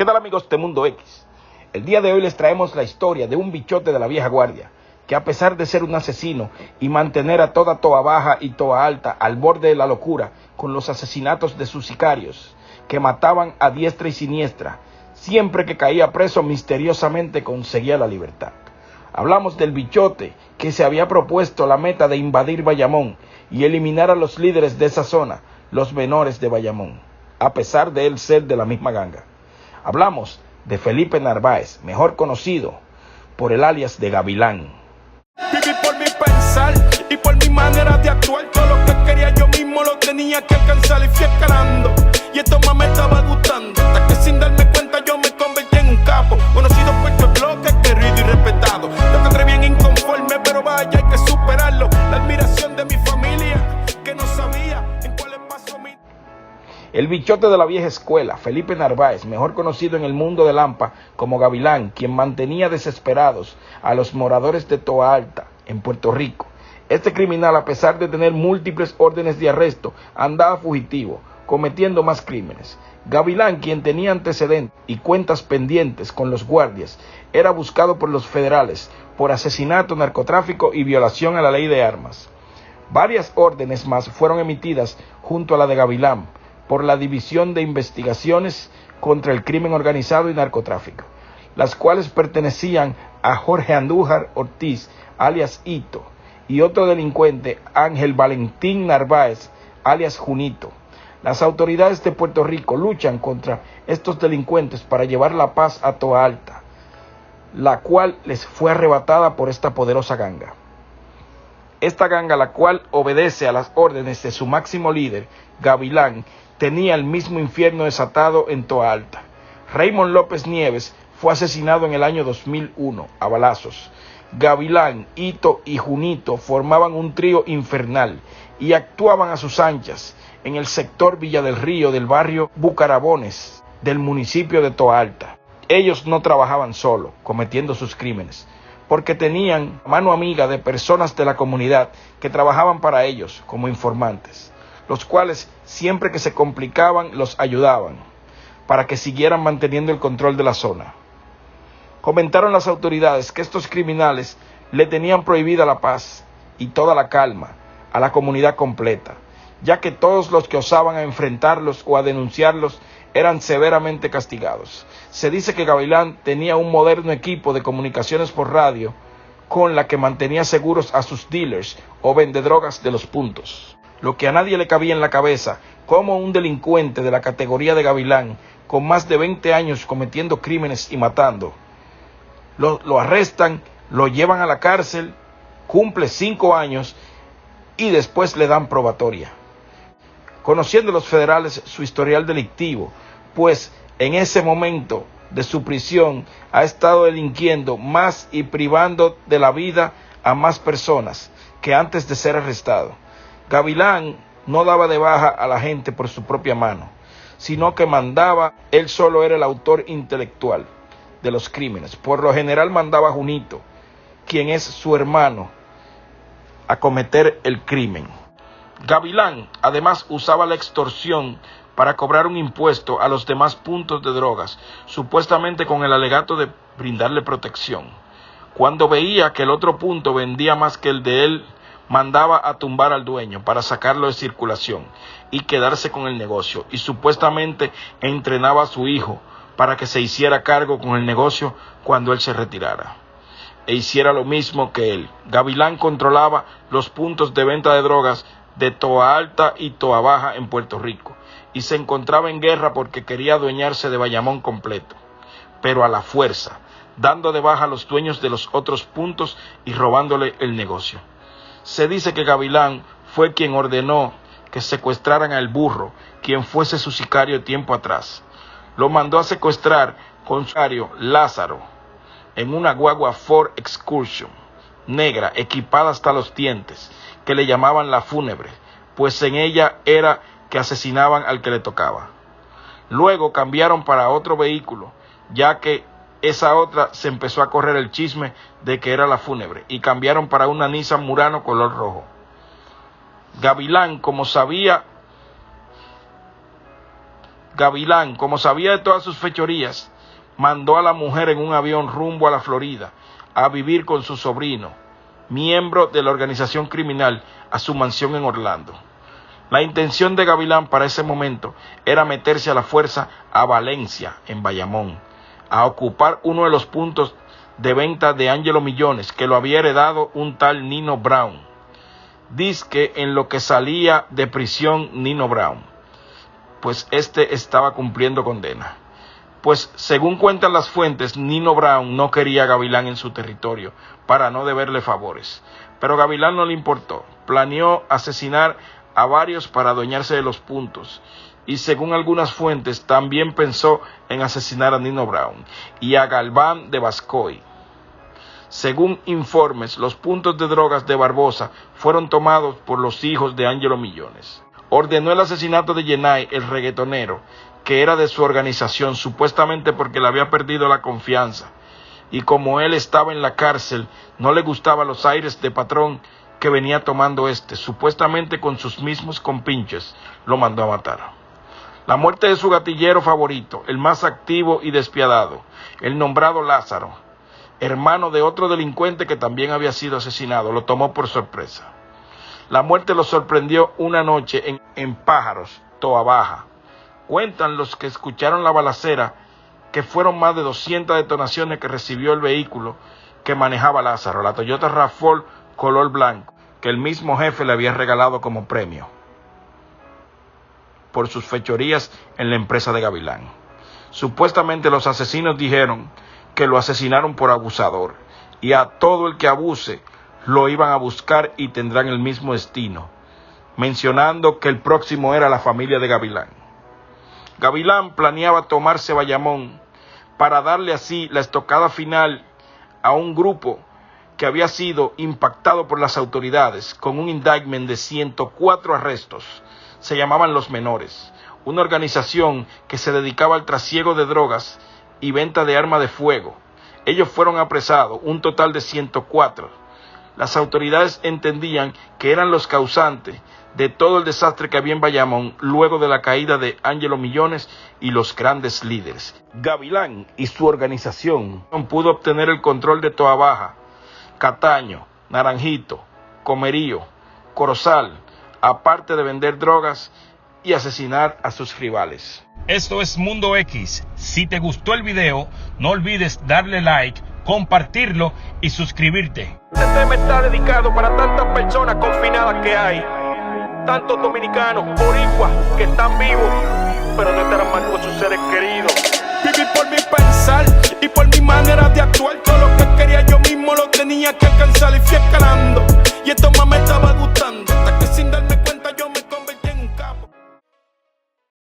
tal, amigos de Mundo X? El día de hoy les traemos la historia de un bichote de la vieja guardia, que a pesar de ser un asesino y mantener a toda Toa Baja y Toa Alta al borde de la locura con los asesinatos de sus sicarios, que mataban a diestra y siniestra, siempre que caía preso misteriosamente conseguía la libertad. Hablamos del bichote que se había propuesto la meta de invadir Bayamón y eliminar a los líderes de esa zona, los menores de Bayamón, a pesar de él ser de la misma ganga. Hablamos de Felipe Narváez, mejor conocido por el alias de Gavilán. Viví por mi pensar y por mi manera de actuar. Todo lo que quería yo mismo lo tenía que alcanzar y fui escalando. Y esto más me estaba gustando, hasta que sin darme cuenta yo me convertí en un capo, conocido por todo el bloque, querido y respetado. Lo que atreví en inconforme, pero vaya, hay que superarlo. La admiración de mi familia, que no sabía en cuáles pasos mi... El bichote de la vieja escuela, Felipe Narváez, mejor conocido en el mundo de Lampa como Gavilán, quien mantenía desesperados a los moradores de Toa Alta, en Puerto Rico. Este criminal, a pesar de tener múltiples órdenes de arresto, andaba fugitivo, cometiendo más crímenes. Gavilán, quien tenía antecedentes y cuentas pendientes con los guardias, era buscado por los federales por asesinato, narcotráfico y violación a la ley de armas. Varias órdenes más fueron emitidas junto a la de Gavilán por la División de Investigaciones contra el Crimen Organizado y Narcotráfico, las cuales pertenecían a Jorge Andújar Ortiz, alias Hito, y otro delincuente, Ángel Valentín Narváez, alias Junito. Las autoridades de Puerto Rico luchan contra estos delincuentes para llevar la paz a Toa Alta, la cual les fue arrebatada por esta poderosa ganga. Esta ganga, la cual obedece a las órdenes de su máximo líder, Gavilán, tenía el mismo infierno desatado en Toa Alta. Raymond López Nieves fue asesinado en el año 2001 a balazos. Gavilán, Hito y Junito formaban un trío infernal y actuaban a sus anchas en el sector Villa del Río del barrio Bucarabones del municipio de Toa Alta. Ellos no trabajaban solo, cometiendo sus crímenes, porque tenían mano amiga de personas de la comunidad que trabajaban para ellos como informantes, los cuales siempre que se complicaban los ayudaban para que siguieran manteniendo el control de la zona. Comentaron las autoridades que estos criminales le tenían prohibida la paz y toda la calma a la comunidad completa, ya que todos los que osaban a enfrentarlos o a denunciarlos eran severamente castigados. Se dice que Gavilán tenía un moderno equipo de comunicaciones por radio con la que mantenía seguros a sus dealers o vendedrogas de los puntos. Lo que a nadie le cabía en la cabeza, como un delincuente de la categoría de Gavilán, con más de 20 años cometiendo crímenes y matando, lo arrestan, lo llevan a la cárcel, cumple 5 años y después le dan probatoria. Conociendo los federales su historial delictivo, pues en ese momento de su prisión ha estado delinquiendo más y privando de la vida a más personas que antes de ser arrestado. Gavilán no daba de baja a la gente por su propia mano, sino que mandaba, él solo era el autor intelectual de los crímenes. Por lo general mandaba a Junito, quien es su hermano, a cometer el crimen. Gavilán además usaba la extorsión para cobrar un impuesto a los demás puntos de drogas, supuestamente con el alegato de brindarle protección. Cuando veía que el otro punto vendía más que el de él, mandaba a tumbar al dueño para sacarlo de circulación y quedarse con el negocio, y supuestamente entrenaba a su hijo para que se hiciera cargo con el negocio cuando él se retirara e hiciera lo mismo que él. Gavilán controlaba los puntos de venta de drogas de Toa Alta y Toa Baja en Puerto Rico y se encontraba en guerra porque quería adueñarse de Bayamón completo, pero a la fuerza, dando de baja a los dueños de los otros puntos y robándole el negocio. Se dice que Gavilán fue quien ordenó que secuestraran al burro, quien fuese su sicario tiempo atrás. Lo mandó a secuestrar con su sicario Lázaro en una guagua Ford Excursion negra equipada hasta los dientes, que le llamaban la fúnebre, pues en ella era que asesinaban al que le tocaba. Luego cambiaron para otro vehículo, ya que esa otra se empezó a correr el chisme de que era la fúnebre, y cambiaron para una Nissan Murano color rojo. Gavilán, como sabía de todas sus fechorías, mandó a la mujer en un avión rumbo a la Florida a vivir con su sobrino, miembro de la organización criminal, a su mansión en Orlando. La intención de Gavilán para ese momento era meterse a la fuerza a Valencia, en Bayamón, a ocupar uno de los puntos de venta de Angelo Millones que lo había heredado un tal Nino Brown. Dizque en lo que salía de prisión Nino Brown, pues este estaba cumpliendo condena. Pues según cuentan las fuentes, Nino Brown no quería a Gavilán en su territorio para no deberle favores, pero Gavilán no le importó. Planeó asesinar a varios para adueñarse de los puntos, y según algunas fuentes también pensó en asesinar a Nino Brown y a Galván de Bascoy. Según informes, los puntos de drogas de Barbosa fueron tomados por los hijos de Angelo Millones. Ordenó el asesinato de Yenay, el reggaetonero, que era de su organización, supuestamente porque le había perdido la confianza, y como él estaba en la cárcel, no le gustaban los aires de patrón que venía tomando supuestamente con sus mismos compinches, lo mandó a matar. La muerte de su gatillero favorito, el más activo y despiadado, el nombrado Lázaro, hermano de otro delincuente que también había sido asesinado, lo tomó por sorpresa. La muerte lo sorprendió una noche en Pájaros, Toa Baja. Cuentan los que escucharon la balacera que fueron más de 200 detonaciones que recibió el vehículo que manejaba Lázaro, la Toyota RAV4 color blanco, que el mismo jefe le había regalado como premio por sus fechorías en la empresa de Gavilán. Supuestamente los asesinos dijeron que lo asesinaron por abusador, y a todo el que abuse lo iban a buscar y tendrán el mismo destino, mencionando que el próximo era la familia de Gavilán. Gavilán planeaba tomarse Bayamón para darle así la estocada final a un grupo que había sido impactado por las autoridades con un indictment de 104 arrestos. Se llamaban Los Menores, una organización que se dedicaba al trasiego de drogas y venta de armas de fuego. Ellos fueron apresados, un total de 104. Las autoridades entendían que eran los causantes de todo el desastre que había en Bayamón luego de la caída de Angelo Millones y los grandes líderes. Gavilán y su organización pudo obtener el control de Toa Baja, Cataño, Naranjito, Comerío, Corozal, aparte de vender drogas y asesinar a sus rivales. Esto es Mundo X. Si te gustó el video, no olvides darle like, compartirlo y suscribirte. Este tema está dedicado para tantas personas confinadas que hay, tantos dominicanos, boricuas que están vivos, pero no estarán mal con sus seres queridos. Viví por mi pensar y por mi manera de actuar, todo lo que quería yo mismo lo tenía que alcanzar y fui escalando.